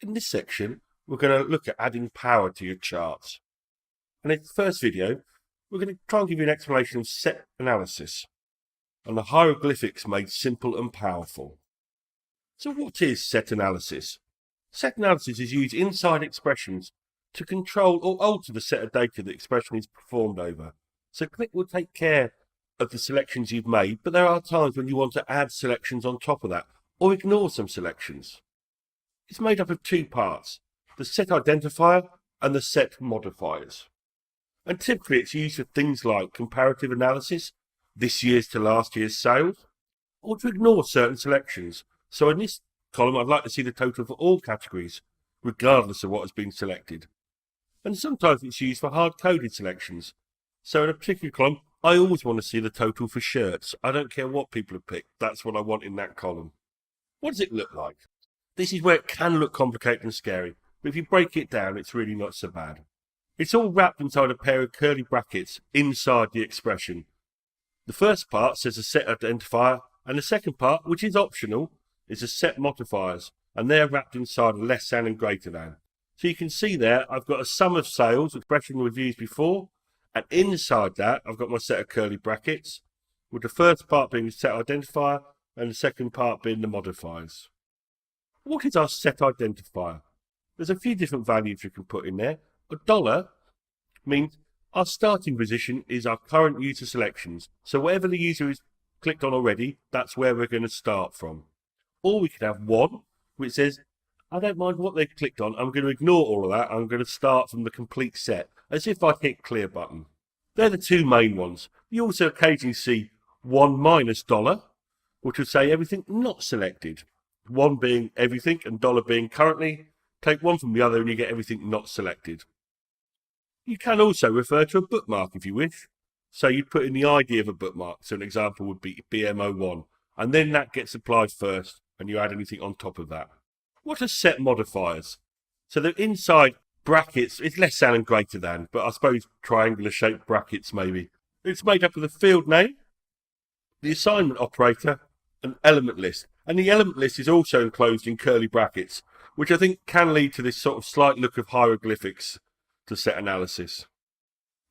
In this section, we're going to look at adding power to your charts. And in the first video, we're going to try and give you an explanation of set analysis and the hieroglyphics made simple and powerful. So what is set analysis? Set analysis is used inside expressions to control or alter the set of data the expression is performed over. So Qlik will take care of the selections you've made, but there are times when you want to add selections on top of that or ignore some selections. It's made up of two parts, the set identifier and the set modifiers. And typically it's used for things like comparative analysis, this year's to last year's sales, or to ignore certain selections. So in this column I'd like to see the total for all categories, regardless of what has been selected. And sometimes it's used for hard-coded selections. So in a particular column, I always want to see the total for shirts. I don't care what people have picked, that's what I want in that column. What does it look like? This is where it can look complicated and scary, but if you break it down, it's really not so bad. It's all wrapped inside a pair of curly brackets inside the expression. The first part says a set identifier, and the second part, which is optional, is a set modifiers, and they're wrapped inside a less than and greater than. So you can see there, I've got a sum of sales expression we've used before, and inside that, I've got my set of curly brackets, with the first part being the set identifier, and the second part being the modifiers. What is our set identifier? There's a few different values you can put in there. A dollar means our starting position is our current user selections. So whatever the user has clicked on already, that's where we're going to start from. Or we could have one, which says, I don't mind what they've clicked on. I'm going to ignore all of that. I'm going to start from the complete set, as if I hit clear button. They're the two main ones. You also occasionally see one minus dollar, which would say everything not selected. One being everything and dollar being currently. Take one from the other and you get everything not selected. You can also refer to a bookmark if you wish. So you'd put in the ID of a bookmark. So an example would be BM01. And then that gets applied first and you add anything on top of that. What are set modifiers? So they're inside brackets. It's less than and greater than, but I suppose triangular shaped brackets maybe. It's made up of the field name, the assignment operator, an element list. And the element list is also enclosed in curly brackets, which I think can lead to this sort of slight look of hieroglyphics to set analysis.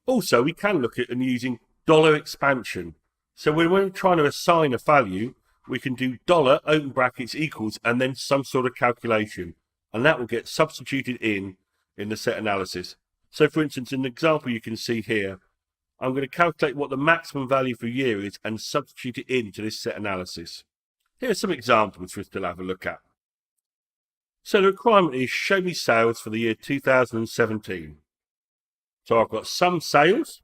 Also, we can look at and using dollar expansion. So when we're trying to assign a value, we can do dollar open brackets equals and then some sort of calculation. And that will get substituted in the set analysis. So for instance, in the example you can see here, I'm going to calculate what the maximum value for a year is and substitute it into this set analysis. Here are some examples for us to have a look at. So the requirement is show me sales for the year 2017. So I've got some sales,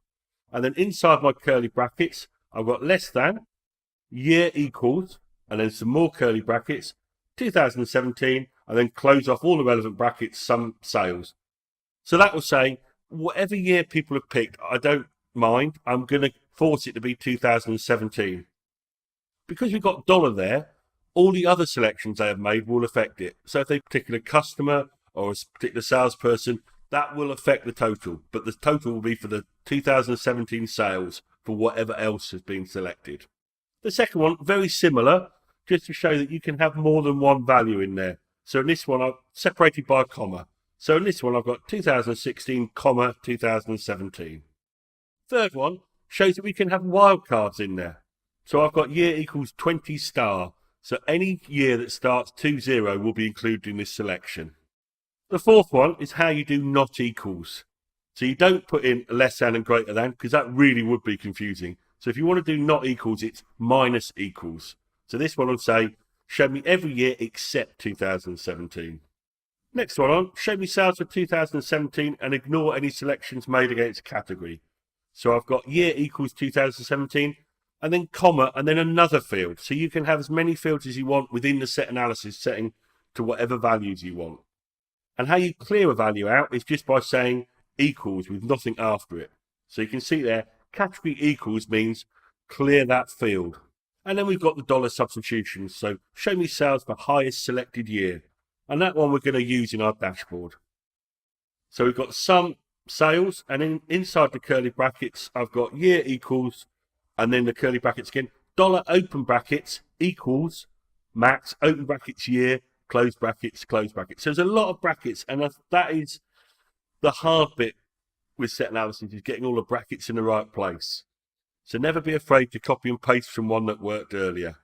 and then inside my curly brackets, I've got less than, year equals, and then some more curly brackets, 2017, and then close off all the relevant brackets, some sales. So that will say, whatever year people have picked, I don't mind, I'm going to force it to be 2017. Because we've got dollar there, all the other selections they have made will affect it. So if they're a particular customer or a particular salesperson, that will affect the total. But the total will be for the 2017 sales for whatever else has been selected. The second one, very similar, just to show that you can have more than one value in there. So in this one, I've separated by a comma. So in this one, I've got 2016, 2017. Third one shows that we can have wildcards in there. So I've got year equals 20 star. So any year that starts 20 will be included in this selection. The fourth one is how you do not equals. So you don't put in less than and greater than, because that really would be confusing. So if you want to do not equals, it's minus equals. So this one will say, show me every year except 2017. Next one on, show me sales for 2017 and ignore any selections made against category. So I've got year equals 2017, and then comma, and then another field. So you can have as many fields as you want within the set analysis setting to whatever values you want. And how you clear a value out is just by saying equals with nothing after it. So you can see there, category equals means clear that field. And then we've got the dollar substitutions. So show me sales for highest selected year. And that one we're going to use in our dashboard. So we've got some sales, and inside the curly brackets, I've got year equals, and then the curly brackets again, dollar open brackets equals max open brackets year close brackets, close brackets. So there's a lot of brackets, and that is the hard bit with set analysis, is getting all the brackets in the right place. So never be afraid to copy and paste from one that worked earlier.